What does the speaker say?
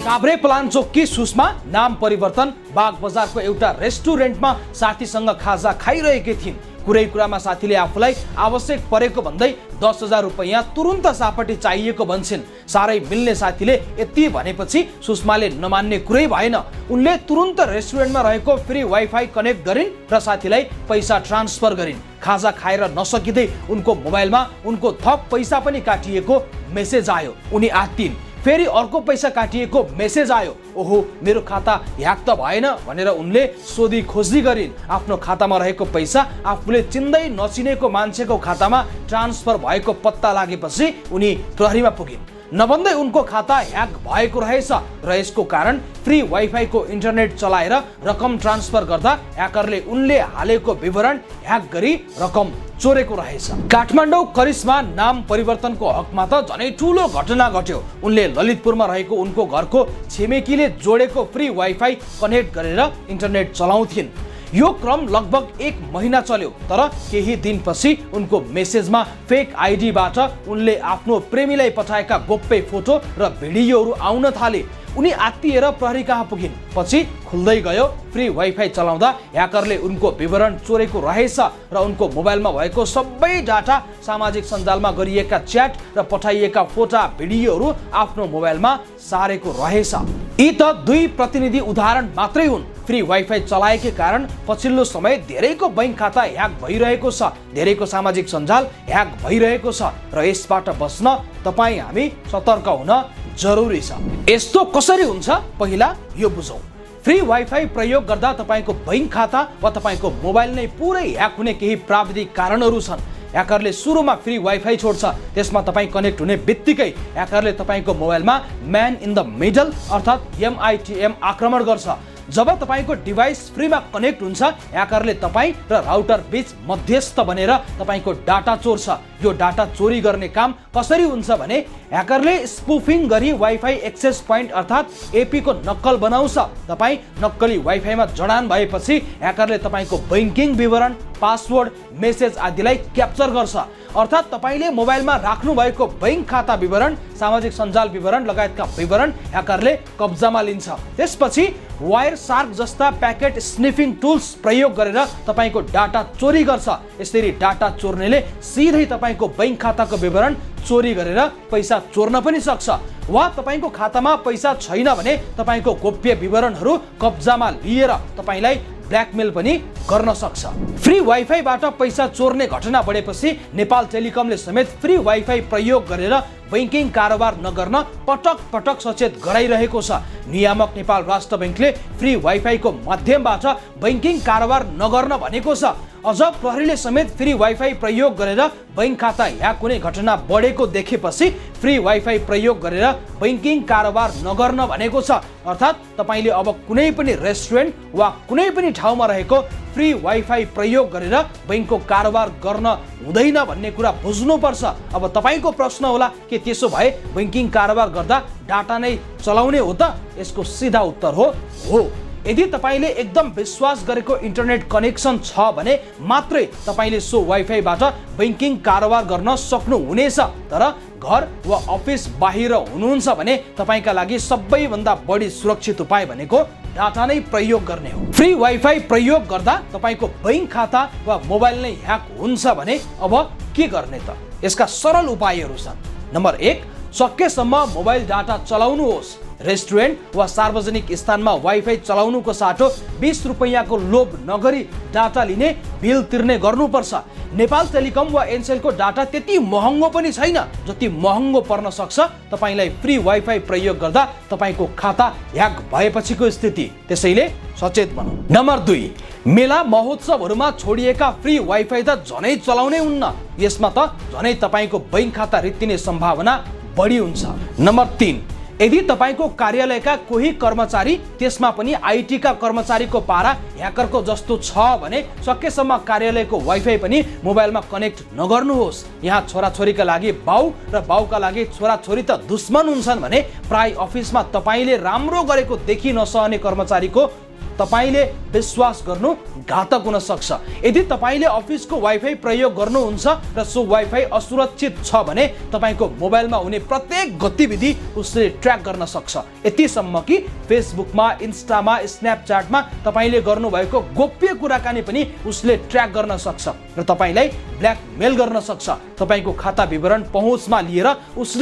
काभ्रे पलाञ्चोककी सुषमा नाम परिवर्तन बाग बजारको एउटा रेस्टुरेन्टमा साथीसँग खाजा खाइरहेकी थिइन्। कुरै कुरामा साथीले आफूलाई आवश्यक परेको भन्दै 10,000 रुपैयाँ तुरुन्त सापटी चाहिएको भन्छन्। साह्रै मिल्ने साथीले यति भनेपछि सुषमाले नमान्ने कुरै भएन। उनले तुरुन्त रेस्टुरेन्टमा रहेको फ्री वाइफाई कनेक्ट गरिन् र साथीलाई पैसा ट्रान्सफर गरिन्। खाजा खाएर नसकिँदै उनको मोबाइलमा उनको थप पैसा पनि काटिएको मेसेज आयो। उनी आत्तिइन्। फेरि अर्को पैसा काटिएको मेसेज आयो। ओहो, मेरो खाता ह्याक त भएन भनेर उनले सोधी खोजी गरिन्। आफ्नो खातामा रहेको पैसा आफूले चिन्दै नचिनेको मान्छेको खातामा ट्रान्सफर भएको पत्ता लागेपछि उनी प्रहरीमा पुगिन्। नभन्दै उनको खाता ह्याक भएको रहेछ र यसको कारण फ्री वाइफाईको इन्टरनेट चलाएर रकम ट्रान्सफर गर्दा ह्याकरले उनले हालेको विवरण ह्याक गरी रकम चोरेको रहेछ। काठमाडौँ करिश्मा नाम परिवर्तनको हकमा त झनै ठूलो घटना घट्यो। उनले ललितपुरमा रहेको उनको घरको छिमेकीले जोडेको फ्री वाइफाई कनेक्ट गरेर इन्टरनेट चलाउँथिन्। यो क्रम लगभग 1 महिना चल्यो, तर केही दिनपछि उनको मेसेजमा फेक आइडीबाट उनले आफ्नो प्रेमीलाई पठाएका गोप्य फोटो र भिडियोहरू आउन थाले। उनी आत्तिएर प्रहरी कहाँ पुगिन्। पछि खुल्दै गयो फ्री वाइफाई चलाउँदा ह्याकरले उनको विवरण चोरेको रहेछ र उनको मोबाइलमा भएको सबै डाटा, सामाजिक सञ्जालमा गरिएका च्याट र पठाइएका फोटा भिडियोहरू आफ्नो मोबाइलमा सारेको रहेछ। यी त 2 प्रतिनिधि उदाहरण मात्रै हुन्। फ्री वाइफाई चलाएकै कारण पछिल्लो समय धेरैको बैंक खाता ह्याक भइरहेको छ, धेरैको सामाजिक सञ्जाल ह्याक भइरहेको छ र यसबाट बस्न तपाईँ हामी सतर्क हुन जरुरी छ। यस्तो कसरी हुन्छ पहिला यो बुझौँ। फ्री वाइफाई प्रयोग गर्दा तपाईको बैंक खाता वा तपाईको मोबाइल नै पुरै ह्याक हुने केही प्राविधिक कारणहरू छन्। ह्याकरले सुरुमा फ्री वाइफाई छोड्छ, त्यसमा तपाईँ कनेक्ट हुने बित्तिकै ह्याकरले तपाईको मोबाइलमा म्यान इन द मिडल अर्थात् MITM आक्रमण गर्छ। जब तपाईको डिभाइस फ्रीमा कनेक्ट हुन्छ, ह्याकरले तपाईँ र राउटर बीच मध्यस्थ बनेर तपाईको डाटा चोर्छ। यो डाटा चोरी गर्ने काम कसरी हुन्छ भने ह्याकरले स्पुफिङ गरी वाइफाई एक्सेस पोइन्ट अर्थात् AP को नक्कल बनाउँछ। तपाईँ नक्कली वाइफाईमा जडान भएपछि ह्याकरले तपाईको बैंकिङ विवरण, पासवर्ड, मेसेज आदिलाई क्याप्चर गर्छ। अर्थात् तपाईले मोबाइलमा राख्नु भएको बैंक खाता विवरण, सामाजिक सञ्जाल विवरण लगायतका विवरण ह्याकरले कब्जामा लिन्छ। त्यसपछि वायर शार्क जस्ता प्याकेट स्निफिङ टुल्स प्रयोग गरेर तपाईको डाटा चोरी गर्छ। यसरी डाटा चोर्नेले सिधै तपाईको बैंक खाताको विवरण चोरी गरेर पैसा चोर्न पनि सक्छ, वा तपाईको खातामा पैसा छैन भने तपाईको गोप्य विवरणहरू कब्जामा लिएर तपाईलाई ब्ल्याकमेल पनि गर्न सक्छ। फ्री वाइफाईबाट पैसा चोर्ने घटना बढेपछि नेपाल टेलिकमले समेत फ्री वाइफाई प्रयोग गरेर बैंकिङ कारोबार नगर्न पटक पटक सचेत गराइरहेको छ। नियामक नेपाल राष्ट्र बैंकले फ्री वाइफाईको माध्यमबाट बैंकिङ कारोबार नगर्न भनेको छ। अझ प्रहरीले समेत फ्री वाइफाई प्रयोग गरेर बैंक खाता ह्याक हुने घटना बढेको देखेपछि फ्री वाइफाई प्रयोग गरेर बैंकिङ कारोबार नगर्न भनेको छ। अर्थात् तपाईले अब कुनै पनि रेस्टुरेन्ट वा कुनै पनि ठाउँमा रहेको फ्री वाइफाई प्रयोग गरेर बैंकको कारोबार गर्न हुँदैन भन्ने कुरा बुझ्नुपर्छ। अब तपाईको प्रश्न होला के त्यसो भए बैंकिङ कारोबार गर्दा डाटा नै चलाउने हो त? यसको सिधा उत्तर हो। यदि तपाईले एकदम विश्वास गरेको इन्टरनेट कनेक्सन छ भने मात्रै तपाईले सो वाइफाईबाट बैंकिङ कारोबार गर्न सक्नुहुनेछ। तर घर वा अफिस बाहिर हुनुहुन्छ भने तपाईका लागि सबैभन्दा बढी सुरक्षित उपाय भनेको डाटा नै प्रयोग गर्ने हो। फ्री वाइफाई प्रयोग गर्दा तपाईको बैंक खाता वा मोबाइल नै ह्याक हुन्छ भने अब के गर्ने त? यसका सरल उपायहरू छन्। नम्बर 1, सकेसम्म मोबाइल डाटा चलाउनुहोस्। रेस्टुरेन्ट वा सार्वजनिक स्थानमा वाइफाई चलाउनुको साटो 20 रुपैयाँको लोभ नगरी डाटा लिने बिल तिर्ने गर्नुपर्छ। नेपाल टेलिकम वा एनसेलको डाटा त्यति महँगो पनि छैन जति महँगो पर्न सक्छ तपाईलाई फ्री वाइफाई प्रयोग गर्दा तपाईको खाता ह्याक भएपछिको स्थिति। त्यसैले सचेत बनौँ। नम्बर 2, मेला महोत्सवहरूमा छोडिएका फ्री वाइफाई त झनै चलाउनै हुन्न। यसमा त झनै तपाईको बैंक खाता रित्तिने सम्भावना बढी हुन्छ। नम्बर 3, यदि तपाईको कार्यालयका कोही कर्मचारी, त्यसमा पनि आईटी का कर्मचारीको पारा ह्याकरको जस्तो छ भने सकेसम्म कार्यालयको वाइफाई पनि मोबाइलमा कनेक्ट नगर्नुहोस्। यहाँ छोराछोरीका लागि बाउ र बाउका लागि छोराछोरी त दुश्मन हुन्छन् भने प्राय अफिसमा तपाईले राम्रो गरेको देखि नसहने कर्मचारीको तपाईले विश्वास गर्नु घातक हुन सक्छ। यदि तपाईले अफिसको वाइफाई प्रयोग गर्नुहुन्छ र सो वाइफाई असुरक्षित छ भने तपाईको मोबाइलमा हुने प्रत्येक गतिविधि उसले ट्र्याक गर्न सक्छ। यतिसम्म कि फेसबुकमा, इन्स्टामा, स्न्यापच्याटमा तपाईले गर्नुभएको गोप्य कुराकानी पनि उसले ट्र्याक गर्न सक्छ र तपाईलाई ब्ल्याकमेल गर्न सक्छ। तपाईको खाता विवरण पहुँचमा लिएर उसले